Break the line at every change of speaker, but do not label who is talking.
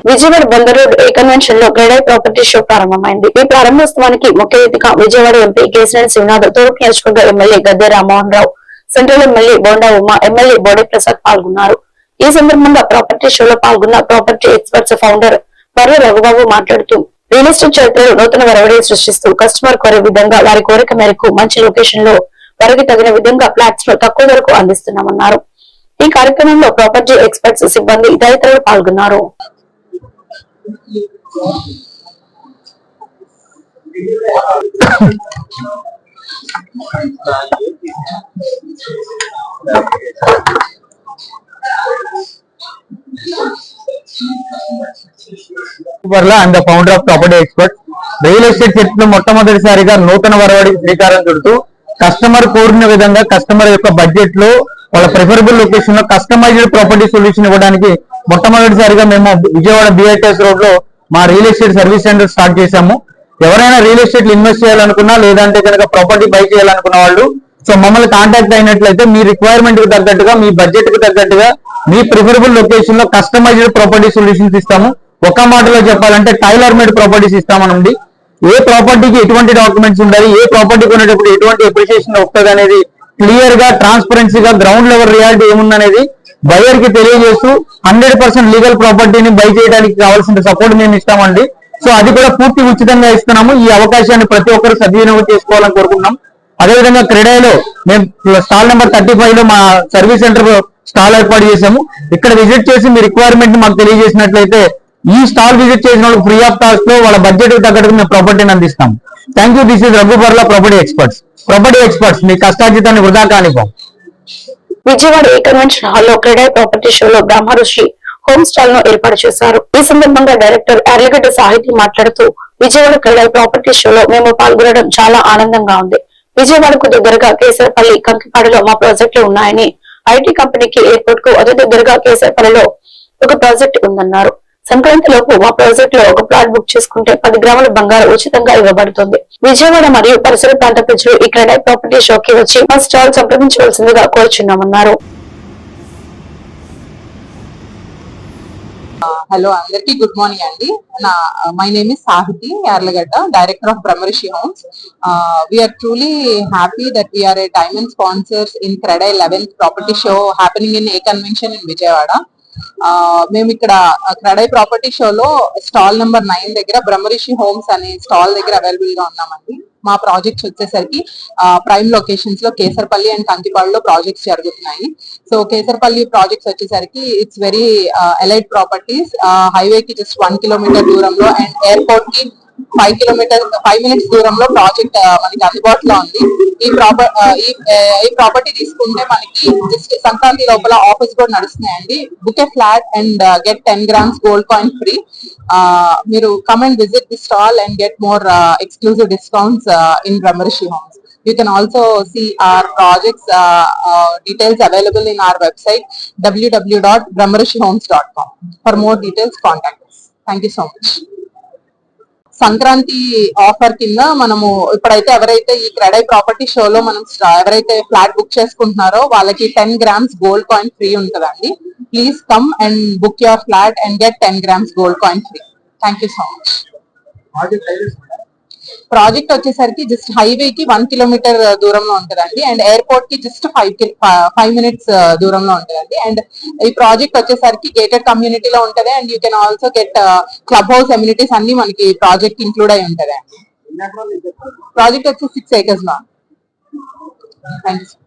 Vijayawada Bandar road ఏ convention లో CREDAI property show ప్రారంభమైంది. ఈ ప్రారంభోత్సవానికి ముఖ్య అతిథిగా విజయవాడ ఎంపీ కేశినేని శివనాథ్, తూర్పు నియోజకవర్గ MLA Gadde Rammohan Rao, central MLA Bonda Uma, MLA Bode Prasad పాల్గొన్నారు. ఈ సందర్భంగా ప్రాపర్టీ షోలో పాల్గొన్న property experts founder Parva Raghubabu మాట్లాడుతూ, రియల్ ఎస్టేట్ చరిత్రలో నూతన వరవడి సృష్టిస్తూ కస్టమర్ కోరే విధంగా వారి కోరిక మేరకు మంచి లొకేషన్ లో వారికి తగిన విధంగా ఫ్లాట్స్ లో తక్కువ ధరకు అందిస్తున్నామన్నారు. ఈ కార్యక్రమంలో ప్రాపర్టీ ఎక్స్పర్ట్స్ సిబ్బంది తదితరులు పాల్గొన్నారు.
And the founder of property expert. Real estate చరిత్రలో మొట్టమొదటిసారిగా నూతన వరవడి శ్రీకారం చుడుతూ కస్టమర్ కోరిన విధంగా కస్టమర్ యొక్క బడ్జెట్ లో వాళ్ళ ప్రిఫరబుల్ లొకేషన్ లో కస్టమైజ్డ్ ప్రాపర్టీ సొల్యూషన్ ఇవ్వడానికి మొట్టమొదటిసారిగా మేము విజయవాడ బిఐటిఎస్ రోడ్ లో మా real estate service centre start చేశాము. ఎవరైనా రియల్ ఎస్టేట్ ఇన్వెస్ట్ చేయాలనుకున్నా లేదంటే కనుక ప్రాపర్టీ బై చేయాలనుకున్న వాళ్ళు సో మమ్మల్ని కాంటాక్ట్ అయినట్లయితే మీ రిక్వైర్మెంట్ కి తగ్గట్టుగా, మీ బడ్జెట్ కి తగ్గట్టుగా, మీ ప్రిఫరబుల్ లొకేషన్ లో కస్టమైజ్డ్ ప్రాపర్టీ సొల్యూషన్స్ ఇస్తాము. ఒక మాటలో చెప్పాలంటే టైలర్ మేడ్ ప్రాపర్టీస్ ఇస్తామనండి. ఏ ప్రాపర్టీకి ఎటువంటి డాక్యుమెంట్స్ ఉండాలి, ఏ ప్రాపర్టీ కొనేటప్పుడు ఎటువంటి అప్రిషియేషన్ వస్తుంది అనేది క్లియర్ గా, ట్రాన్స్పరెన్సీగా గ్రౌండ్ లెవెల్ రియాలిటీ ఏముందనేది బయర్ కి తెలియజేస్తూ 100% లీగల్ ప్రాపర్టీని బై చేయడానికి కావాల్సిన సపోర్ట్ మేము ఇస్తామండి. సో అది కూడా పూర్తి ఉచితంగా ఇస్తున్నాము. ఈ అవకాశాన్ని ప్రతి ఒక్కరు సద్వినియోగం చేసుకోవాలని కోరుకుంటున్నాం. అదేవిధంగా క్రెడైలో మేము స్టాల్ నెంబర్ 35 లో మా సర్వీస్ సెంటర్ స్టాల్ ఏర్పాటు చేశాము. ఇక్కడ విజిట్ చేసి మీ రిక్వైర్మెంట్ మాకు తెలియజేసినట్లయితే ఈ స్టాల్ విజిట్ చేసిన వాళ్ళకి ఫ్రీ ఆఫ్ కాస్ట్ లో వాళ్ళ బడ్జెట్ తగ్గట్టు మేము ప్రాపర్టీని అందిస్తాం. Thank you. దిస్ ఇస్ రఘుబర్లా ప్రాపర్టీ ఎక్స్పర్ట్స్. ప్రాపర్టీ ఎక్స్పర్ట్స్ మీ కష్టార్జితాన్ని వృధా కానివ్వం.
విజయవాడ ఏ కన్వెన్షన్ హాల్లో క్రెడై ప్రాపర్టీ షోలో బ్రహ్మ ఋషి హోమ్ స్టాల్ ను ఏర్పాటు చేశారు. ఈ సందర్భంగా డైరెక్టర్ యార్లగడ్డ సాహితీ మాట్లాడుతూ, విజయవాడ క్రెడై ప్రాపర్టీ షోలో మేము పాల్గొనడం చాలా ఆనందంగా ఉంది. విజయవాడకు దగ్గరగా కేసరపల్లి, కంకిపాడులో మా ప్రాజెక్టులు ఉన్నాయని, ఐటీ కంపెనీకి, ఎయిర్పోర్ట్ కు అతి దగ్గరగా కేసరపల్లిలో ఒక ప్రాజెక్ట్ ఉందన్నారు. సంక్రాంతిలోపు మా ప్రాజెక్ట్ లో ఒక ప్లాట్ బుక్ చేసుకుంటే 10 గ్రాముల బంగారం ఉచితంగా ఇవ్వబడుతుంది. విజయవాడ మరియు పరిసర ప్రాంత ప్రజలు ఈ క్రెడై ప్రాపర్టీ షోకి వచ్చి మా స్టాల్ సంప్రదించవలసిందిగా కోరుచున్నామన్నారు.
హలో అందరికి గుడ్ మార్నింగ్ అండి. My name is Sahithi Yarlagadda, director of Brahma Rishi homes. We are truly happy that we are a diamond sponsors in CREDAI 11th property show happening in a convention in Vijayawada. మేము ఇక్కడ క్రెడై ప్రాపర్టీ షోలో స్టాల్ నెంబర్ 9 దగ్గర బ్రహ్మ ఋషి హోమ్స్ అనే stall దగ్గర available గా ఉన్నామండి. మా ప్రాజెక్ట్స్ వచ్చేసరికి ప్రైమ్ లొకేషన్స్ లో కేసరపల్లి అండ్ కంకిపాడులో ప్రాజెక్ట్స్ జరుగుతున్నాయి. సో కేసరపల్లి ప్రాజెక్ట్స్ వచ్చేసరికి it's very elite properties. Highway కి జస్ట్ 1 కిలోమీటర్ దూరంలో అండ్ ఎయిర్పోర్ట్ కి 5 మినిట్స్ దూరంలో ప్రాజెక్ట్ మనకి అందుబాటులో ఉంది. ఈ ప్రాపర్టీ తీసుకుంటే మనకి జస్ట్ సంక్రాంతి లోపల ఆఫర్స్ కూడా నడుస్తున్నాయండి. Book a flat and get 10 grams gold coin free. మీరు come and visit the stall and get more exclusive discounts in Brahma Rishi Homes. You can also see our projects details available in our website www.brahmarishihomes.com. For more details, contact us. Thank you so much. Sankranti offer కింద మనము ఇప్పుడైతే ఎవరైతే ఈ CREDAI property షోలో మనం ఎవరైతే flat book చేసుకుంటున్నారో వాళ్ళకి 10 grams గోల్డ్ కాయిన్ ఫ్రీ ఉంటుందండి. Please come and book your flat and get 10 grams gold coin free. Thank you so much. Project వచ్చేసరికి జస్ట్ హైవే కి 1 కిలోమీటర్ దూరంలో ఉంటదండి అండ్ ఎయిర్పోర్ట్ కి జస్ట్ 5 మినిట్స్ దూరంలో ఉంటదండి. అండ్ ఈ ప్రాజెక్ట్ వచ్చేసరికి గేటెడ్ కమ్యూనిటీలో ఉంటది and you can also get club house amenities అన్ని మనకి ప్రాజెక్ట్ ఇంక్లూడ్ అయి ఉంటది అండి. ప్రాజెక్ట్ వచ్చి 6 acres లో. Thank you.